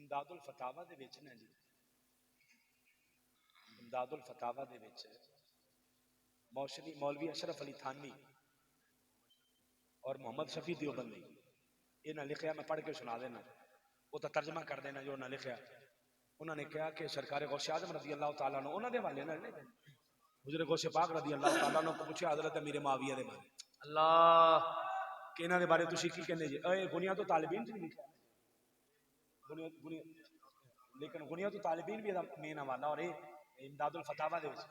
امداد الفتاوا دے وچ نا جی، امداد الفتاوا دے وچ مولوی اشرف علی تھانوی اور محمد شفیع دیوبندی انہاں لکھیا، میں پڑھ کے سنا دینا، وہ تو ترجمہ کر دینا جو انہاں لکھیا۔ انہوں نے کہا کہ سرکار غوث اعظم رضی اللہ تعالیٰ عنہ، انہوں نے حوالے نال نہیں، حضرت غوث پاک رضی اللہ تعالیٰ عنہ کو پوچھا حضرت امیر معاویہ دے بارے اللہ کہ انہاں دے بارے تسی کی کہندے جی؟ اے بنیاد طالبین نہیں لکھا، لیکن بنیاد طالبین بھی مین حوالہ، اور امداد الفتاوا دے وچ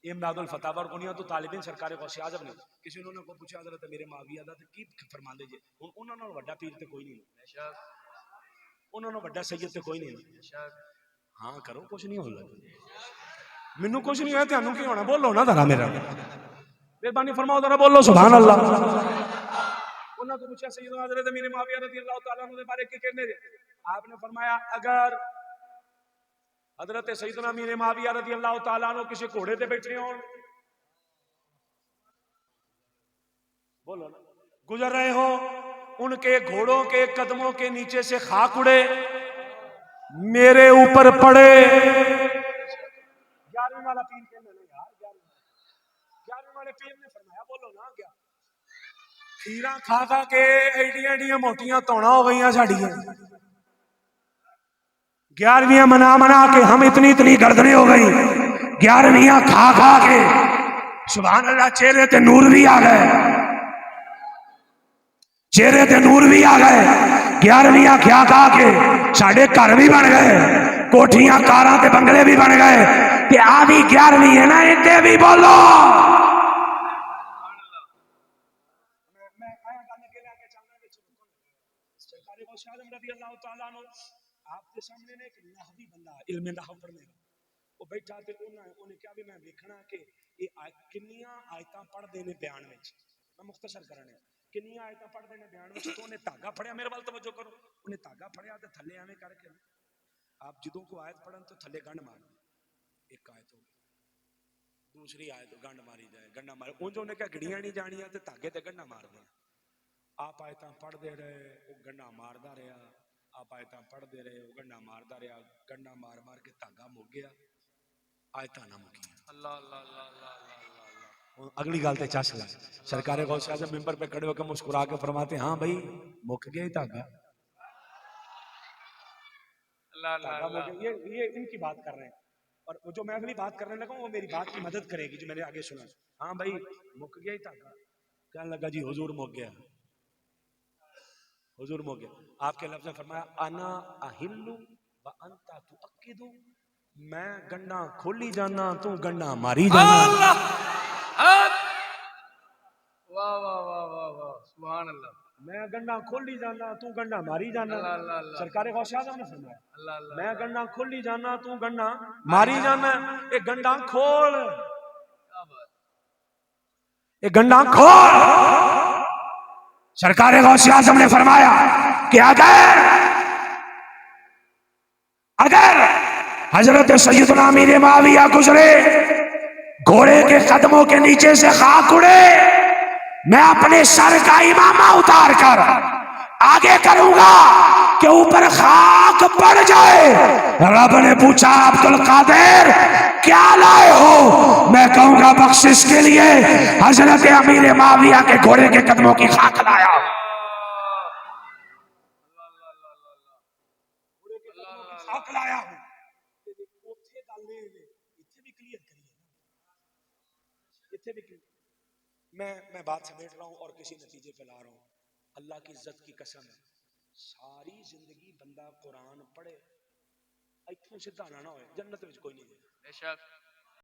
امداد الفتاوا اور بنیاد طالبین سرکار غوث اعظم نے کسی انہوں نے کو پوچھا حضرت امیر معاویہ دا تے کی فرماندے جی؟ ہن انہاں نال بڑا پیر تے کوئی نہیں، بے شک انہاں نال بڑا سید تے کوئی نہیں، بے شک ہاں کرو کچھ نہیں ہولا، مینوں کچھ نہیں ہے، تانوں کی ہونا؟ بولو نا ذرا، میرا مہربانی فرماؤ ذرا، بولو سبحان اللہ۔ انہاں کو پوچھا سیدنا حضرت امیر معاویہ رضی اللہ تعالیٰ عنہ دے بارے کی کہندے جی؟ آپ نے فرمایا اگر حضرت سیدنا امیر معاویہ رضی اللہ تعالیٰ عنہ کسی گھوڑے تے بیٹھے ہوں، بولو نا، گزر رہے ہوں، ان کے گھوڑوں کے قدموں کے نیچے سے خاک اڑے، میرے اوپر پڑے، 11ویں والا پیر کہنے لگا یار، 11ویں والے پیر نے فرمایا بولو نا، کیا کھیرا کھا کھا کے ایڈیاں ایڈیاں موٹیاں توڑا ہو گئیاں ساڈیاں، 11ویں منا منا کے ہم اتنی اتنی گردنیں ہو گئی، 11ویں کھا کھا کے سبحان اللہ چہرے تے نور بھی آ گئے، چہرے تے نور بھی آ گئے، 11ویں کھا کھا کے ساڈے گھر بھی بن گئے، کوٹھیاں کاراں تے بنگلے بھی بن گئے، تے آ بھی 11ویں ہے نا، اتنے بھی بولو۔ آپ کے سامنے نے ایک نحوی بندہ علم نحو پڑھنے کا، وہ بیٹھا تے انہیں کیا بھی میں دیکھنا کہ یہ کنیاں آیتاں پڑھ دینے بیان وچ، میں مختصر کرنے کنیاں آیتاں پڑھ دینے بیان وچ، تو انہیں دھاگا پھڑیا، میرے وال توجہ کرو، انہیں دھاگا پھڑیا تے تھلے ایویں کر کے آپ جدوں کو آیت پڑھن تو تھلے گنڈ مار، ایک آیت ہو گئی، دوسری آیت گنڈ ماری جائے، گنڈا مار، اون جو نے کہا گڑیاں نہیں جانیاں تے دھاگے تے گنڈا مار دے، آپ آیتاں پڑھ دے رہے، وہ گنڈا ماردا رہا، آپ آیتاں پڑھ دے رہے، وہ گنڈا ماردا رہا، گنڈا مار مار کے دھاگا مک گیا، آیتاں نہ مکی۔ اللہ اللہ اللہ اللہ اللہ۔ اگلی گل تے چس لے، سرکار غوث اعظم ممبر پہ کھڑے ہو کے مسکرا کے فرماتے ہیں ہاں بھائی مک گیا ہی دھاگا، یہ ان کی بات کر رہے ہیں، اور جو میں اگلی بات کرنے لگا وہ میری بات کی مدد کرے گی جو میں نے آگے سنا، ہاں بھائی مک گیا ہی دھاگا، کہنے لگا جی حضور مک گیا، حضور مک گیا، آپ کے لفظ نے فرمایا انا احل وانت تؤکد، میں گنڈا کھولی جانا تو گنڈا ماری جانا، واہ واہ واہ واہ واہ سبحان اللہ، میں گنڈا کھولی جانا تو گنڈا ماری جانا، سرکار غوث اعظم نے فرمایا میں گنڈا کھولی جانا تو گنڈا ماری جانا، اے گنڈا کھول، اے گنڈا کھول، سرکار غوث اعظم نے فرمایا کہ اگر حضرت سیدنا امیر معاویہ گزرے، گھوڑے کے قدموں کے نیچے سے خاک اڑے، میں اپنے سر کا امامہ اتار کر آگے کروں گا کہ اوپر خاک پڑ جائے، رب نے پوچھا عبد القادر کیا لائے ہو؟ میں کہوں گا بخشش کے لیے حضرت امیر معاویہ کے گھوڑے کے قدموں کی خاک لایا، خاک لایا ہوں، میں بات سمیٹ رہا ہوں اور کسی نتیجے پہ لا رہا ہوں، اللہ کی عزت کی قسم ہے ساری زندگی بندہ قرآن پڑھے ایتھوں سیدھا نہ ہوئے جنت میں کوئی نہیں، بے شک